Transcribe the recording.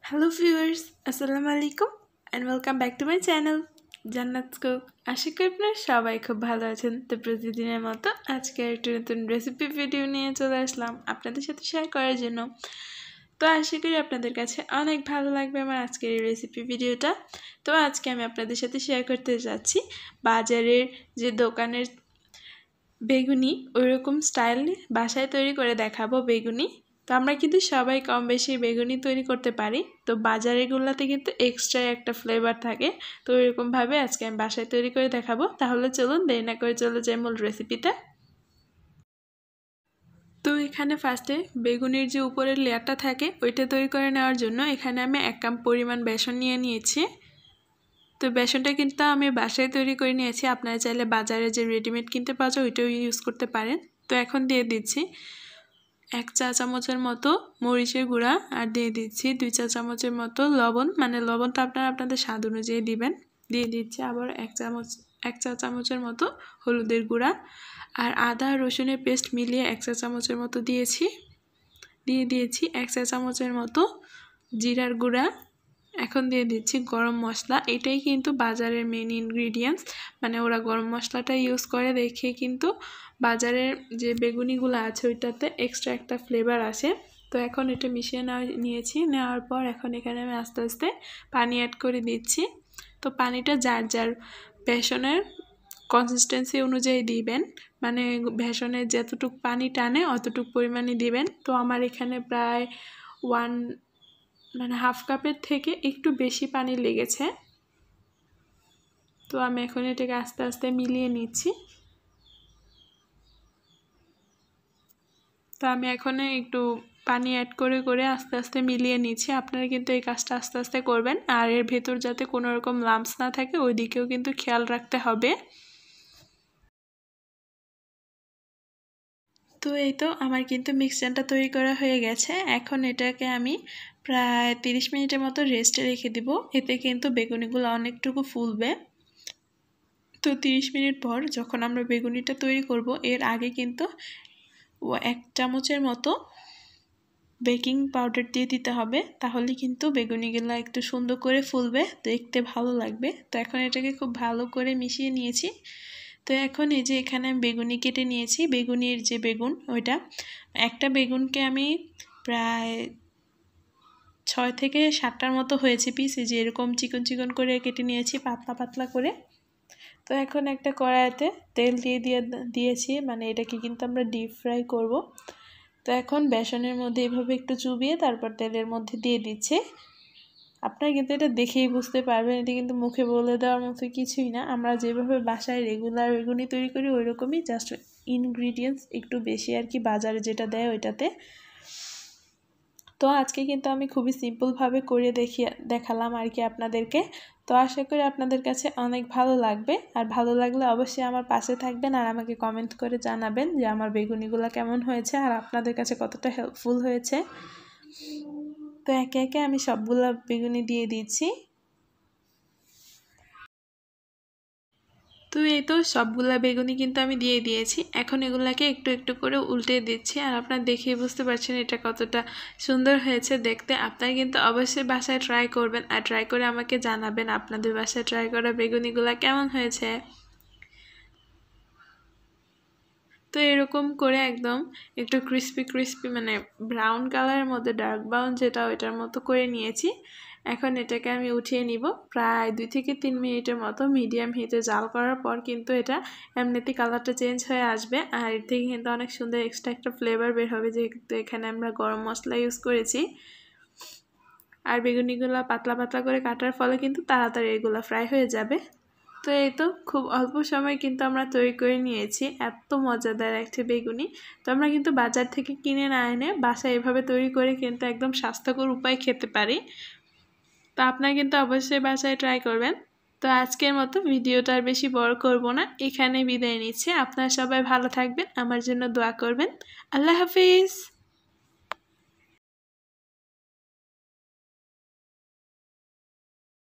Hello viewers, Assalamu alaikum and welcome back to my channel Jannat Cook. আশা করি আপনারা সবাই খুব ভালো আছেন। তো প্রতিদিনের মতো আজকে একটা নতুন রেসিপি ভিডিও নিয়ে চলে আসলাম আপনাদের সাথে শেয়ার করার জন্য। তো আশা করি আপনাদের কাছে অনেক ভালো লাগবে আমার আজকের এই রেসিপি ভিডিওটা। তো আজকে আমি আপনাদের সাথে শেয়ার করতে যাচ্ছি বাজারের যে দোকানের বেগুনি ওইরকম স্টাইল বাসায় তৈরি করে দেখাবো বেগুনি। তো আমরা কিন্তু সবাই কম বেশি বেগুনি তৈরি করতে পারি, তো বাজারেগুলোতে কিন্তু এক্সট্রা একটা ফ্লেভার থাকে। তো এরকমভাবে আজকে আমি বাসায় তৈরি করে দেখাবো। তাহলে চলুন দেরি না করে চলে যাই মূল রেসিপিতে। তো এখানে ফার্স্টে বেগুনির যে উপরের লেয়ারটা থাকে ওইটা তৈরি করে নেওয়ার জন্য এখানে আমি 1 কাপ পরিমাণ বেসন নিয়ে নিয়েছি। তো বেসনটা কিন্তু আমি বাসায় তৈরি করে নিয়েছি, আপনারা চাইলে বাজারে যে রেডিমেড কিনতে পাওয়া যায় ওইটাও ইউজ করতে পারেন। তো এখন দিয়ে দিচ্ছি 1 চা চামচের মতো মরিচের গুঁড়া, আর দিয়ে দিচ্ছি 2 চা চামচের মতো লবণ, মানে লবণটা আপনারা আপনাদের স্বাদ অনুযায়ী দিবেন। দিয়ে দিচ্ছি আবার 1 চা চামচের মতো হলুদের গুঁড়া, আর আদা রসুনের পেস্ট মিলিয়ে 1 চা চামচের মতো দিয়েছি। দিয়ে দিয়েছি 1 চা চামচের মতো জিরার গুঁড়া। এখন দিয়ে দিচ্ছি গরম মশলা, এটাই কিন্তু বাজারের মেন ইনগ্রিডিয়েন্টস, মানে ওরা গরম মশলাটা ইউজ করে দেখে কিন্তু বাজারের যে বেগুনিগুলো আছে ওইটাতে এক্সট্রা একটা ফ্লেভার আসে। তো এখন এটা মিশিয়ে নেওয়ার পর এখন এখানে আমি আস্তে আস্তে পানি অ্যাড করে দিচ্ছি। তো পানিটা যার যার বেসনের কনসিস্টেন্সি অনুযায়ী দিবেন, মানে বেসনের যতটুকু পানি টানে অতটুকু পরিমাণে দিবেন। তো আমার এখানে প্রায় হাফ কাপের থেকে একটু বেশি পানি লেগেছে। তো আমি এখন এটাকে আস্তে আস্তে মিলিয়ে নিচ্ছি। তো আমি এখন একটু পানি অ্যাড করে করে আস্তে আস্তে মিলিয়ে নিচ্ছি। আপনারা কিন্তু এই কাজটা আস্তে আস্তে করবেন, আর এর ভেতর যাতে কোনো রকম লাম্পস না থাকে ওই দিকেও কিন্তু খেয়াল রাখতে হবে। তো এই তো আমার কিন্তু মিক্সচারটা তৈরি করা হয়ে গেছে। এখন এটাকে আমি প্রায় 30 মিনিটের মতো রেস্টে রেখে দিব, এতে কিন্তু বেগুনিগুলো অনেকটুকু ফুলবে। তো 30 মিনিট পর যখন আমরা বেগুনিটা তৈরি করব, এর আগে কিন্তু 1 চামচের মতো বেকিং পাউডার দিয়ে দিতে হবে, তাহলে কিন্তু বেগুনিগুলো একটু সুন্দর করে ফুলবে, দেখতে ভালো লাগবে। তো এখন এটাকে খুব ভালো করে মিশিয়ে নিয়েছি। তো এখন এই যে এখানে আমি বেগুনি কেটে নিয়েছি, বেগুনির যে বেগুন ওইটা, একটা বেগুনকে আমি প্রায় 6 থেকে 7টার মতো হয়েছে পিস, এই যে এরকম চিকন চিকন করে কেটে নিয়েছি পাতলা পাতলা করে। তো এখন একটা কড়াইতে তেল দিয়েছি, মানে এটাকে কিন্তু আমরা ডিপ ফ্রাই করব। তো এখন বেসনের মধ্যে এভাবে একটু চুবিয়ে তারপর তেলের মধ্যে দিয়ে দিচ্ছে। আপনারা কিন্তু এটা দেখেই বুঝতে পারবেন, এটা কিন্তু মুখে বলে দেওয়ার মতো কিছুই না। আমরা যেভাবে বাসায় রেগুলার বেগুনি তৈরি করি ওই রকমই, জাস্ট ইনগ্রিডিয়েন্টস একটু বেশি আর কি বাজারে যেটা দেয় ওইটাতে। তো আজকে কিন্তু আমি খুবই সিম্পলভাবে করে দেখালাম আর কি আপনাদেরকে। তো আশা করি আপনাদের কাছে অনেক ভালো লাগবে, আর ভালো লাগলে অবশ্যই আমার পাশে থাকবেন আর আমাকে কমেন্ট করে জানাবেন যে আমার বেগুনিগুলো কেমন হয়েছে আর আপনাদের কাছে কতটা হেল্পফুল হয়েছে। তো একে একে আমি সবগুলো বেগুনি দিয়ে দিচ্ছি। তো এই তো সবগুলা বেগুনি কিন্তু আমি দিয়ে দিয়েছি। এখন এগুলাকে একটু একটু করে উল্টে দিচ্ছি, আর আপনারা দেখেই বুঝতে পারছেন এটা কতটা সুন্দর হয়েছে দেখতে। আপনারা কিন্তু অবশ্যই বাসায় ট্রাই করবেন, আর ট্রাই করে আমাকে জানাবেন আপনাদের বাসায় ট্রাই করা বেগুনিগুলা কেমন হয়েছে। তো এরকম করে একদম একটু ক্রিস্পি মানে ব্রাউন কালারের মধ্যে, ডার্ক ব্রাউন যেটা ওইটার মতো করে নিয়েছি। এখন এটাকে আমি উঠিয়ে নিব। প্রায় 2 থেকে 3 মিনিটের মতো মিডিয়াম হিটে জাল করার পর কিন্তু এটা এমনিতেই কালারটা চেঞ্জ হয়ে আসবে, আর এর থেকে কিন্তু অনেক সুন্দর এক্সট্রা একটা ফ্লেভার বের হবে, যেহেতু এখানে আমরা গরম মশলা ইউজ করেছি। আর বেগুনিগুলো পাতলা পাতলা করে কাটার ফলে কিন্তু তাড়াতাড়ি এগুলো ফ্রাই হয়ে যাবে। তো এই তো খুব অল্প সময় কিন্তু আমরা তৈরি করে নিয়েছি এত মজাদার একটা বেগুনি। তো আমরা কিন্তু বাজার থেকে কিনে না এনে বাসায় এভাবে তৈরি করে কিন্তু একদম স্বাস্থ্যকর উপায় খেতে পারি। তো আপনারা কিন্তু অবশ্যই বাসায় ট্রাই করবেন। তো আজকের মতো ভিডিওটা আর বেশি বড় করব না, এখানেই বিদায় নিচ্ছি। আপনারা সবাই ভালো থাকবেন, আমার জন্য দোয়া করবেন। আল্লাহ হাফিজ।